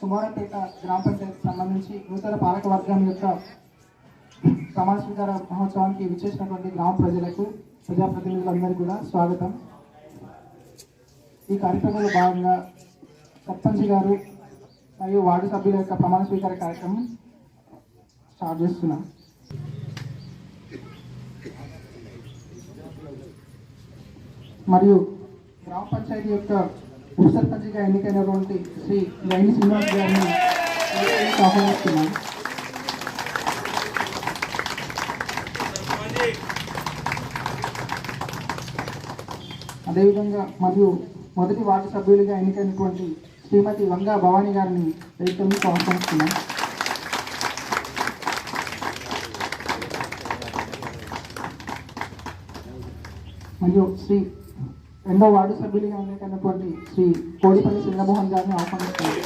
సుమారంపేట గ్రామ పంచాయతీకి సంబంధించి నూతన పాలక వర్గం యొక్క ప్రమాణ స్వీకార మహోత్సవానికి విచ్చేసినటువంటి గ్రామ ప్రజలకు, ప్రజాప్రతినిధులందరికీ కూడా స్వాగతం. ఈ కార్యక్రమంలో భాగంగా సర్పంచ్ గారు మరియు వార్డు సభ్యుల యొక్క ప్రమాణ స్వీకార కార్యక్రమం స్టార్ట్ చేస్తున్నాం. మరియు గ్రామ పంచాయతీ యొక్క ఉప సర్పంచ్గా ఎన్నికైనటువంటి శ్రీ గైని శ్రీనివాస్ గారిని ఆహ్వానిస్తున్నాం. అదేవిధంగా మరియు మొదటి వార్డు సభ్యులుగా ఎన్నికైనటువంటి శ్రీమతి వంగా భవానీ గారిని వేదికలకు ఆహ్వానిస్తున్నాం. మరియు శ్రీ రెండో వార్డు సభ్యులుగా ఎన్నికైనటువంటి శ్రీ కోడిపల్లి చంద్రమోహన్ గారిని ఆహ్వానిస్తున్నారు.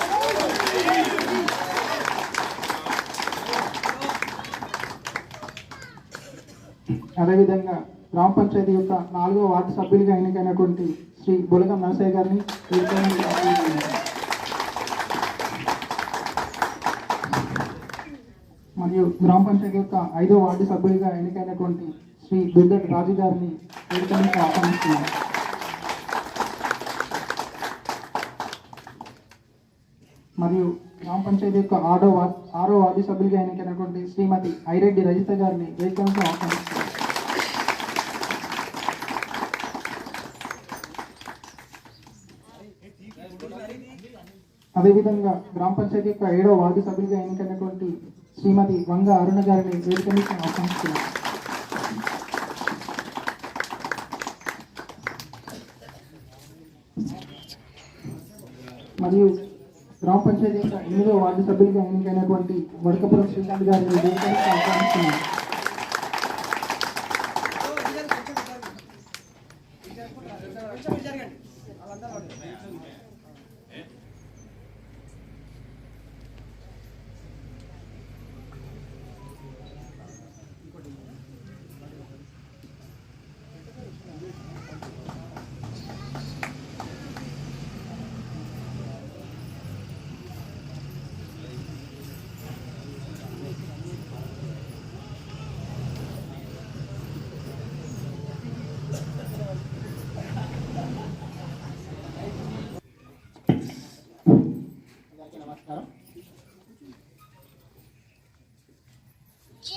అదేవిధంగా గ్రామ పంచాయతీ యొక్క 4వ వార్డు సభ్యులుగా ఎన్నికైనటువంటి శ్రీ బొలగం నరసయ్య గారిని మరియు గ్రామ పంచాయతీ యొక్క 5వ వార్డు సభ్యులుగా ఎన్నికైనటువంటి శ్రీ దుర్గట్ రాజు గారిని వేదికలకు ఆహ్వానిస్తున్నారు. మరియు గ్రామ పంచాయతీ యొక్క 6వ వార్డు సభ్యులుగా ఎన్నికైనటువంటి శ్రీమతి ఐరెడ్డి రజిత గారిని వేదికలకు ఆహ్వానిస్తున్నారు. అదేవిధంగా గ్రామ పంచాయతీ యొక్క 7వ వార్డు సభ్యులుగా ఎన్నికైనటువంటి శ్రీమతి వంగ అరుణ గారిని వేదికలకు ఆహ్వానిస్తున్నారు. మరియు గ్రామ పంచాయతీ యొక్క 8వ వార్డు సభ్యులుగా ఎన్నికైనటువంటి వడకపురం శ్రీకాంత్ గారిని వేదికలకు ఆహ్వానిస్తున్నారు.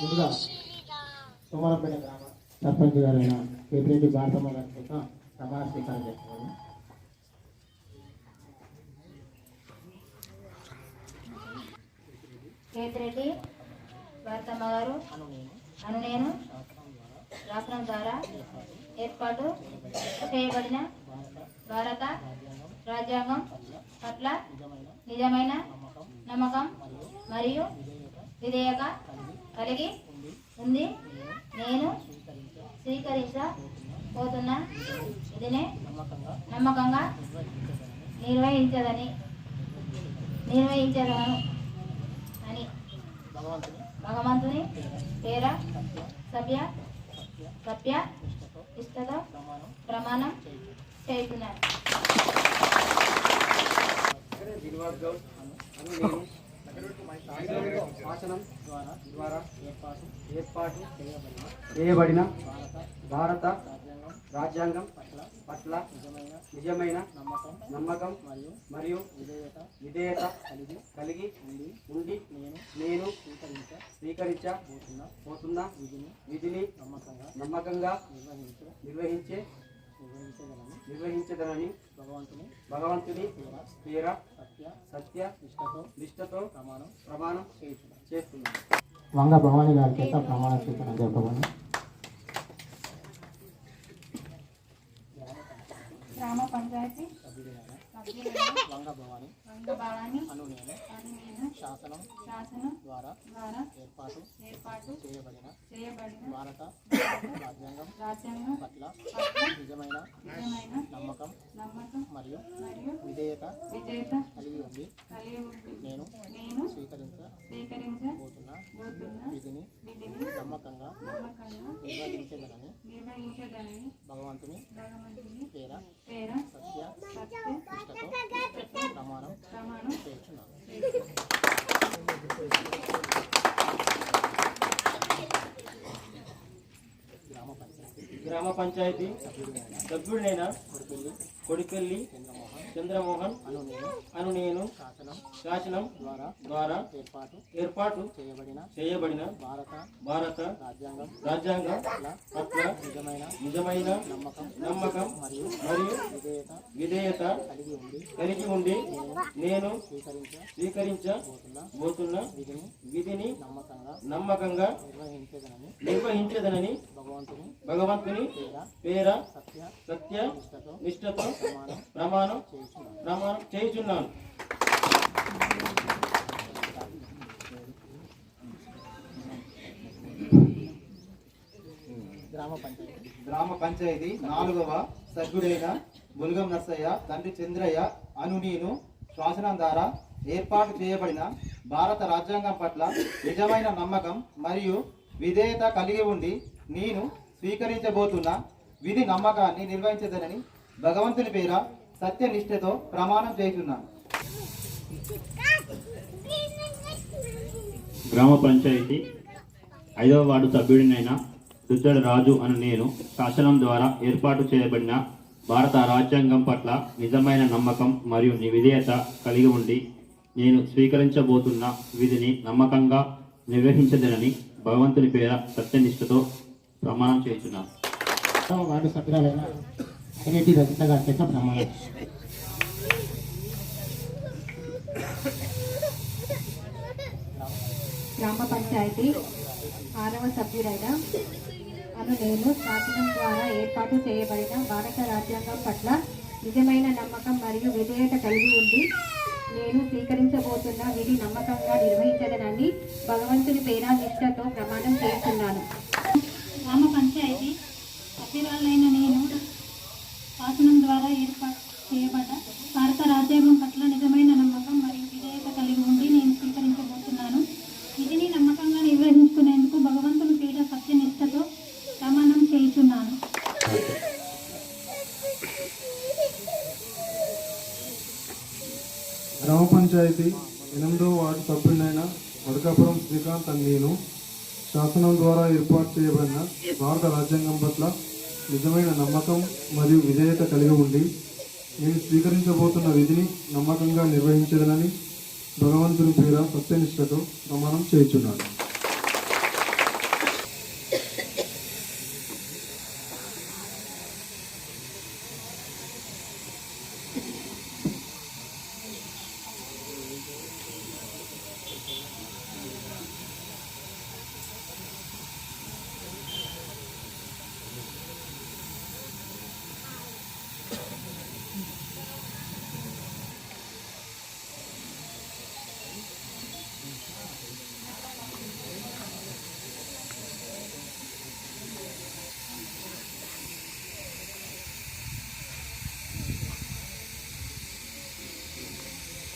ముందుగా సోమవారంపేట గ్రామ సర్పంచ్ గారైన పేపిరెడ్డి భారతమ్మ గారి చేత ప్రమాణ స్వీకారం చేస్తున్నాను. పేపిరెడ్డి భారతమ్మ గారు అను నేను శాసనం ద్వారా ఏర్పాటు చేయబడిన భారత రాజ్యాంగం పట్ల నిజమైన నమ్మకం మరియు విధేయత కలిగి ఉంది. నేను స్వీకరించబోతున్న ఇదినే నమ్మకంగా నిర్వహించదను అని భగవంతుని పేర సభ్య ఇష్టతో ప్రమాణం చేస్తున్నాను. శాసనం ద్వారా ఏర్పాటు చేయబడిన భారత రాజ్యాంగం పట్ల నిజమైన నమ్మకం మరియు విధేయత కలిగి ఉండి నేను స్వీకరించబోతున్న విధిని నమ్మకంగా నిర్వహించదనని భగవంతుని పేర సత్య నిష్ఠతో ప్రమాణం చేస్తున్నాను. వంగ భవానీ గారి చేత ప్రమాణ స్వీకారం జరపబడింది. గ్రామ పంచాయతీ వంగ భవానీ అను నేను శాసనం ద్వారా ఏర్పాటు చేయబడిన భారత రాజ్యాంగం పట్ల నిజమైన నమ్మకం మరియు విధేయత కలిగి ఉంది. నేను స్వీకరించబోతున్న విధిని నమ్మకంగా నిర్వహించదనని భగవంతుని పేర సత్య నిష్ఠతో ప్రమాణం చేస్తున్నాను. పంచాయతీ సభ్యుడినైన కొడిపెల్లి చంద్రమోహన్ అను నేను శాసనం ద్వారా ఏర్పాటు చేయబడిన భారత రాజ్యాంగం పట్ల నిజమైన నమ్మకం మరియు విధేయత కలిగి ఉండి నేను స్వీకరించబోతున్న విధిని నమ్మకంగా నిర్వహించదనని భగవంతుని పేర సత్య నిష్ఠతో ప్రమాణం చేయుచున్నాను. గ్రామ పంచాయతీ 4వ సభ్యుడైన బుల్గం నర్సయ్య తండ్రి చంద్రయ్య అను నేను శాసనం ద్వారా ఏర్పాటు చేయబడిన భారత రాజ్యాంగం పట్ల నిజమైన నమ్మకం మరియు విధేయత కలిగి ఉండి నేను స్వీకరించబోతున్న విధి నమ్మకాన్ని నిర్వహించదనని భగవంతుని పేర సత్యనిష్టతో ప్రమాణం చేస్తున్నాను. గ్రామ పంచాయతీ 5వ వార్డు సభ్యుడినైన దుద్దడి రాజు అను నేను శాసనం ద్వారా ఏర్పాటు చేయబడిన భారత రాజ్యాంగం పట్ల నిజమైన నమ్మకం మరియు విధేయత కలిగి ఉండి నేను స్వీకరించబోతున్న విధిని నమ్మకంగా నిర్వహించదనని భగవంతుని పేర సత్యనిష్టతో ప్రమాణం చేస్తున్నాను. వార్డు సభ్యురాలైన రెడ్డి రజిత గారి చేత ప్రమాణం. గ్రామ పంచాయతీ 6వ సభ్యుడైన అను నేను శాసనం ద్వారా ఏర్పాటు చేయబడిన భారత రాజ్యాంగం పట్ల నిజమైన నమ్మకం మరియు విధేయత కలిగి ఉండి నేను స్వీకరించబోతున్న విధి నమ్మకంగా నిర్వహించదనని భగవంతుని పేర నిష్ఠతో ప్రమాణం చేస్తున్నాను. గ్రామ పంచాయతీ సభ్యురాలైన నేను శాసనం ద్వారా ఏర్పాటు చేయబడ్డ భారత రాజ్యాంగం పట్ల నిజమైన నమ్మకం మరియు విధేయత కలిగి ఉండి నేను స్వీకరించబోతున్నాను. విధిని నమ్మకంగా నిర్వహించుకునేందుకు భగవంతుని పేర సత్యనిష్టతో ప్రమాణం చేయుచున్నాను. గ్రామ పంచాయతీ 8వ వార్డు సభ్యుడైన వడకాపురం శ్రీకాంత్ అని నేను శాసనం ద్వారా ఏర్పాటు చేయబడిన భారత రాజ్యాంగం పట్ల నిజమైన నమ్మకం మరియు విధేయత కలిగి ఉండి నేను స్వీకరించబోతున్న విధిని నమ్మకంగా నిర్వహించదనని భగవంతుని పేర సత్యనిష్టతో ప్రమాణం చేయుచున్నాను.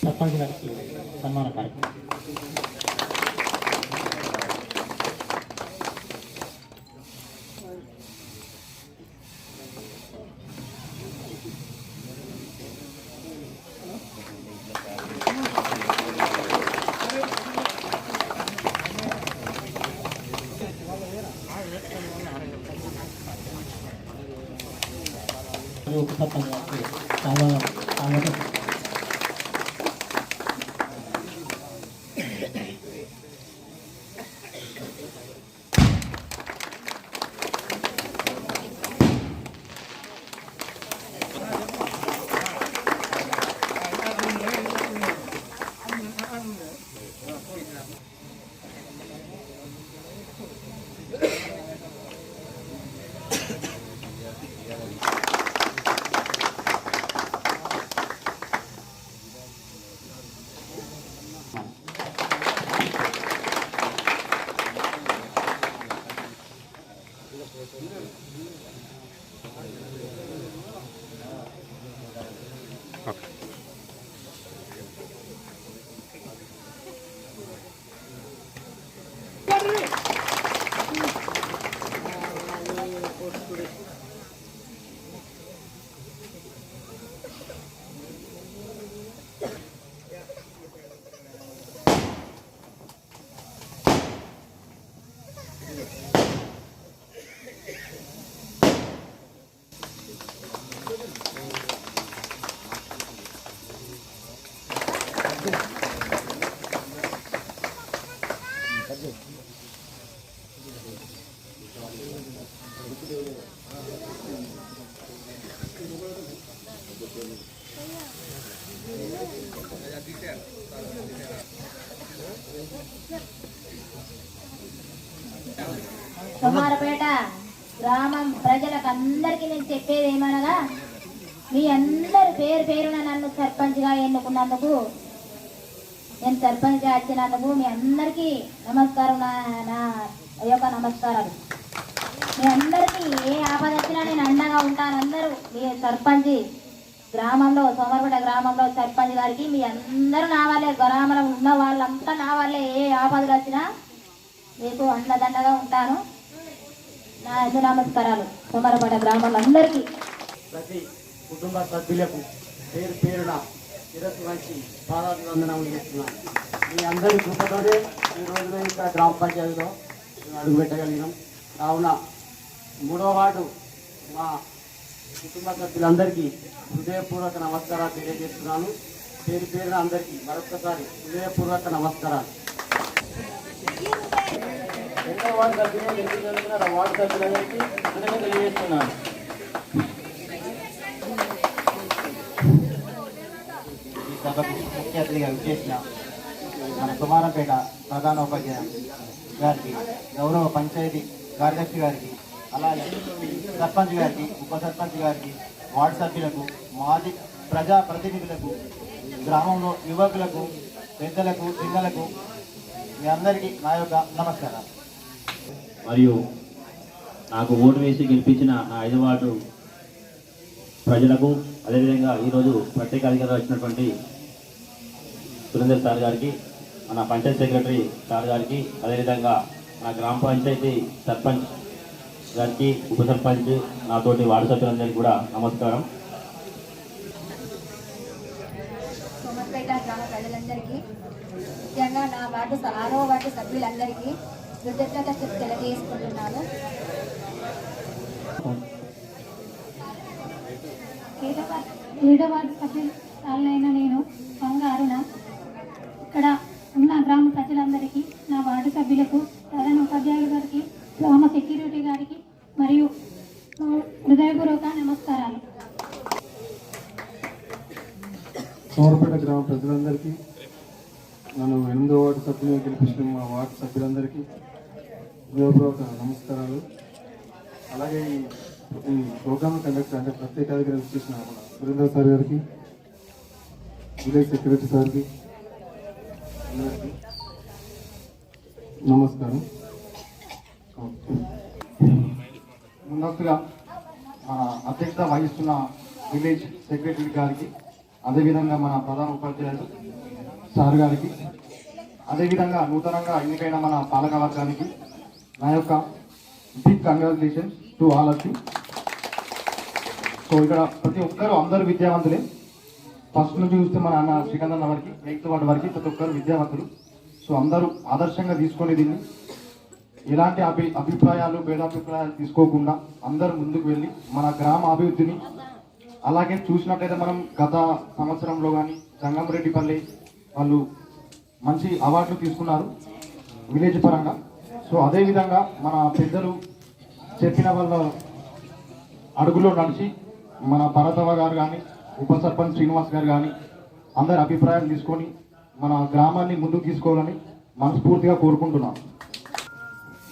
సర్పంచ్ గారికి సన్మాన కార్యక్రమం. ఉప సర్పంచ్ గారికి స్వాగతం. సోమారపేట గ్రామం ప్రజలకు అందరికీ నేను చెప్పేది ఏమనగా, మీ అందరి పేరు పేరున నన్ను సర్పంచ్గా ఎన్నుకున్నందుకు, నేను సర్పంచ్గా వచ్చినందుకు మీ అందరికీ నమస్కారం. నా యొక్క నమస్కారాలు. మీ అందరికీ ఏ ఆపద వచ్చినా నేను అండగా ఉంటాను. అందరూ మీ సర్పంచ్ గ్రామంలో, సోమరపేట గ్రామంలో సర్పంచ్ గారికి మీ అందరూ నా వాళ్ళే, గ్రామంలో ఉన్న వాళ్ళంతా నా వాళ్ళే. ఏ ఆపదలు వచ్చినా మీకు అండదండగా ఉంటాను. నా ఎందు నమస్కారాలు సోమరపేట గ్రామంలో అందరికీ. ప్రతి కుటుంబ సభ్యులకు పేరు పేరున శిరస్సు వంచి పాదాభివందనములు చేస్తున్నాను. మీ అందరి కృపతోనే ఈ రోజున ఇక్కడ గ్రామ పంచాయతీలో మేము అడుగుపెట్టగలిగినాం. కావున 3వ వార్డు మా కుటుంబ సభ్యులందరికీ హృదయపూర్వక నమస్కారాలు తెలియజేస్తున్నాను. పేరు పేరున అందరికీ మరొకసారి హృదయపూర్వక నమస్కారాలు. 2వ వార్డు సభ్యులు వార్డు సభ్యులందరికీ కృతజ్ఞతలు తెలియజేస్తున్నాను. ఈ సభకు ముఖ్య అతిథిగా విచ్చేసిన మన కుమారంపేట ప్రధాన ఉపాధ్యాయ గారికి, గౌరవ పంచాయతీ కార్యదర్శి గారికి, అలాగే సర్పంచ్ గారికి, ఉప సర్పంచ్ గారికి, వార్డు సభ్యులకు, మాజీ ప్రజా ప్రతినిధులకు, గ్రామంలో యువకులకు, పెద్దలకు, పిల్లలకు మీ అందరికీ నా యొక్క నమస్కారాలు. మరియు నాకు ఓటు వేసి గెలిపించిన నా 5వ వార్డు ప్రజలకు, అదేవిధంగా ఈరోజు ప్రత్యేక అధికారులు వచ్చినటువంటి సురేందర్ సార్ గారికి, మన పంచాయతీ సెక్రటరీ సార్ గారికి, అదేవిధంగా మన గ్రామ పంచాయతీ సర్పంచ్ గారికి, ఉప సర్పంచ్, నాతోటి వార్డు సభ్యులందరికీ కూడా నమస్కారం. సోమరపేట గ్రామ ప్రజలందరికీ, ముఖ్యంగా నా వార్డు 6వ వార్డు సభ్యులందరికీ కృతజ్ఞత తెలియజేసుకుంటున్నాను. 7వ వార్డు సభ్యురాలైన నేను బంగారున ఇక్కడ ఉన్న గ్రామ ప్రజలందరికీ, నా వార్డు సభ్యులకు, ప్రధాన ఉపాధ్యాయుల గారికి, గ్రామ సెక్యూరిటీ గారికి మరియు హృదయపూర్వక నమస్కారాలు. సోమరపేట గ్రామ ప్రజలందరికీ, నన్ను 8వ వార్డు సభ్యులుగా గెలిపించిన మా వార్డు సభ్యులందరికీ హృదయపూర్వక నమస్కారాలు. అలాగే ఈ ప్రోగ్రామ్ కండక్టర్ అంటే ప్రత్యేక అధికారులు చేసిన మన సురేంద్ర సార్ గారికి, విలేజ్ సెక్రటరీ సార్కి అందరికీ నమస్కారం. ముందస్తుగా మన అధ్యక్షత వహిస్తున్న విలేజ్ సెక్రటరీ గారికి, అదేవిధంగా మన ప్రధాన ఉపాధ్యాయులు సార్ గారికి, అదేవిధంగా నూతనంగా ఎన్నికైన మన పాలక వర్గానికి నా యొక్క big congratulations to all of you. So ఇక్కడ ప్రతి ఒక్కరు అందరూ విద్యావంతులే. ఫస్ట్ నుంచి చూస్తే మన అన్న శ్రీకాంత్ అన్న వరకు 8వ వార్డు వరకు ప్రతి ఒక్కరు విద్యావంతులు. సో అందరూ ఆదర్శంగా తీసుకొని దీన్ని ఎలాంటి అభిప్రాయాలు, భేదాభిప్రాయాలు తీసుకోకుండా అందరూ ముందుకు వెళ్ళి మన గ్రామ అభివృద్ధిని, అలాగే చూసినట్లయితే మనం గత సంవత్సరంలో కానీ జంగంరెడ్డిపల్లి వాళ్ళు మంచి అవార్డులు తీసుకున్నారు విలేజ్ పరంగా. సో అదేవిధంగా మన పెద్దలు చెప్పిన వాళ్ళ అడుగులో నడిచి మన భరతవ గారు కానీ, ఉప సర్పంచ్ శ్రీనివాస్ గారు కానీ అందరి అభిప్రాయాలు తీసుకొని మన గ్రామాన్ని ముందుకు తీసుకోవాలని మనస్ఫూర్తిగా కోరుకుంటున్నాను.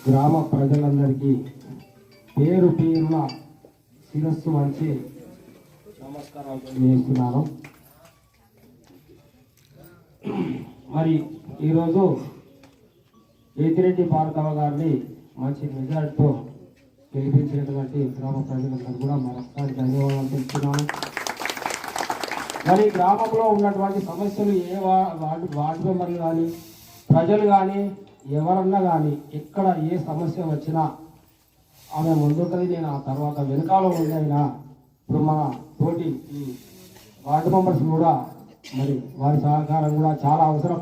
గ్రామ ప్రజలందరికీ పేరు పేరున శిరస్సు వంచి నమస్కారాలు తెలియజేస్తున్నాను. మరి ఈరోజు ఏతిరెడ్డి భారతవ గారిని మంచి మెజార్టీతో గెలిపించినటువంటి గ్రామ ప్రజలందరూ కూడా మరొకసారి ధన్యవాదాలు తెలుపుతున్నాను. మరి గ్రామంలో ఉన్నటువంటి సమస్యలు ఏ వార్డు మెంబర్లు కానీ, ప్రజలు కానీ, ఎవరన్నా కానీ ఎక్కడ ఏ సమస్య వచ్చినా ఆమె ముందుకది, నేను ఆ తర్వాత వెనకాల ఉండైనా. ఇప్పుడు మన తోటి ఈ వార్డు మెంబర్స్ కూడా మరి వారి సహకారం కూడా చాలా అవసరం.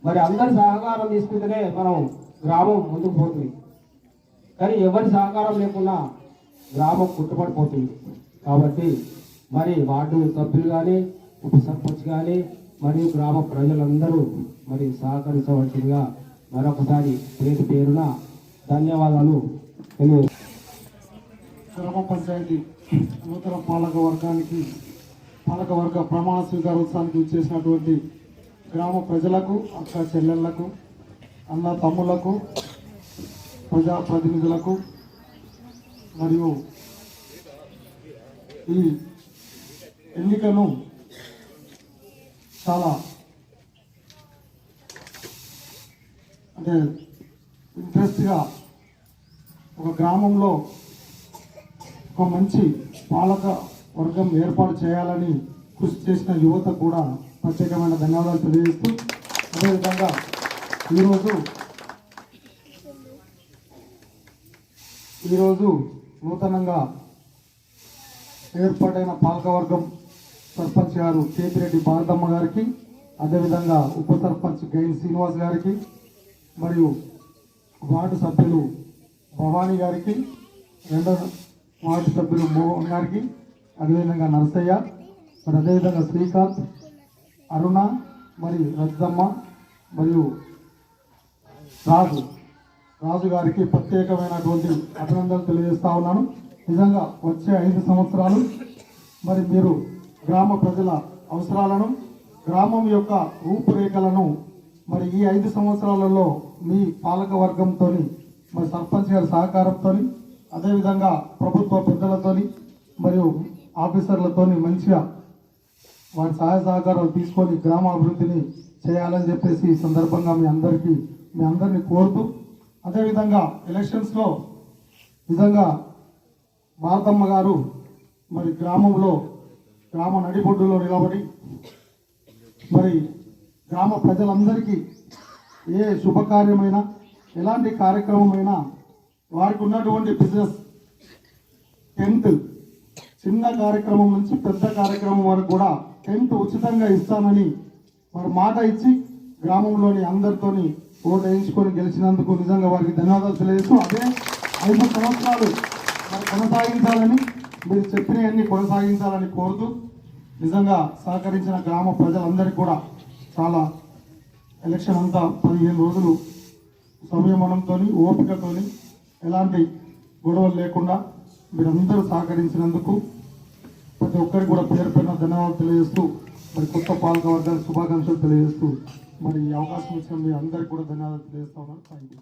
మరి అందరి సహకారం తీసుకుంటేనే మనం గ్రామం ముందుకు పోతుంది. కానీ ఎవరి సహకారం లేకుండా గ్రామం కుట్టుపడిపోతుంది. కాబట్టి మరి వార్డు సభ్యులు కానీ, ఉప సర్పంచ్ కానీ మరియు గ్రామ ప్రజలందరూ మరి సహకరించవలసిందిగా మరొకసారి పేరు పేరున ధన్యవాదాలు గ్రామ పంచాయతీ నూతన పాలక వర్గ ప్రమాణ స్వీకారోత్సవానికి చేసినటువంటి గ్రామ ప్రజలకు, అక్క చెల్లెళ్లకు, అన్న తమ్ములకు, ప్రజాప్రతినిధులకు మరియు ఈ ఎన్నికను చాలా అంటే ఇంట్రెస్ట్గా ఒక గ్రామంలో ఒక మంచి పాలక వర్గం ఏర్పాటు చేయాలని కృషి చేసిన యువత కూడా ప్రత్యేకమైన ధన్యవాదాలు తెలియజేస్తూ, అదేవిధంగా ఈరోజు నూతనంగా ఏర్పాటైన పాలకవర్గం సర్పంచ్ గారు కేతిరెడ్డి భారతమ్మ గారికి, అదేవిధంగా ఉప సర్పంచ్ గైన్ శ్రీనివాస్ గారికి, మరియు వార్డు సభ్యులు భవానీ గారికి, రెండో వార్డు సభ్యులు మోహన్ గారికి, అదేవిధంగా నరసయ్య, మరి అదేవిధంగా శ్రీకాంత్, అరుణ, మరి రద్దమ్మ మరియు రాజు గారికి ప్రత్యేకమైనటువంటి అభినందనలు తెలియజేస్తా ఉన్నాను. నిజంగా వచ్చే 5 సంవత్సరాలు మరి మీరు గ్రామ ప్రజల అవసరాలను, గ్రామం యొక్క రూపురేఖలను మరి ఈ 5 సంవత్సరాలలో మీ పాలక వర్గంతో, మరి సర్పంచ్ గారి సహకారంతో, అదేవిధంగా ప్రభుత్వ పెద్దలతోని మరియు ఆఫీసర్లతోని మంచిగా వారి సహాయ సహకారాలు తీసుకొని గ్రామ అభివృద్ధిని చేయాలని చెప్పేసి ఈ సందర్భంగా మీ అందరినీ కోరుతూ, అదేవిధంగా ఎలక్షన్స్లో నిజంగా భారతమ్మ గారు మరి గ్రామ నడిబొడ్డులో నిలబడి మరి గ్రామ ప్రజలందరికీ ఏ శుభకార్యమైనా, ఎలాంటి కార్యక్రమమైనా వారికి ఉన్నటువంటి బిజినెస్ టెంట్, చిన్న కార్యక్రమం నుంచి పెద్ద కార్యక్రమం వరకు కూడా టెంట్ ఉచితంగా ఇస్తానని మరి మాట ఇచ్చి గ్రామంలోని అందరితోని ఓటు వేయించుకొని గెలిచినందుకు నిజంగా వారికి ధన్యవాదాలు తెలియజేస్తూ, అదే 5 సంవత్సరాలు మరి కొనసాగించాలని, మీరు చెప్పినవన్నీ కొనసాగించాలని కోరుతూ, నిజంగా సహకరించిన గ్రామ ప్రజలందరికీ కూడా చాలా ఎలక్షన్ అంతా 15 రోజులు సంయమనంతో, ఓపికతో, ఎలాంటి గొడవలు లేకుండా మీరందరూ సహకరించినందుకు ప్రతి ఒక్కరికి కూడా పేరు పేరున ధన్యవాదాలు తెలియజేస్తూ, మరి కొత్త పాలక వర్గానికి శుభాకాంక్షలు తెలియజేస్తూ, మరి ఈ అవకాశం ఇచ్చిన మీ అందరికీ కూడా ధన్యవాదాలు తెలియజేస్తా ఉన్నాను. Thank you.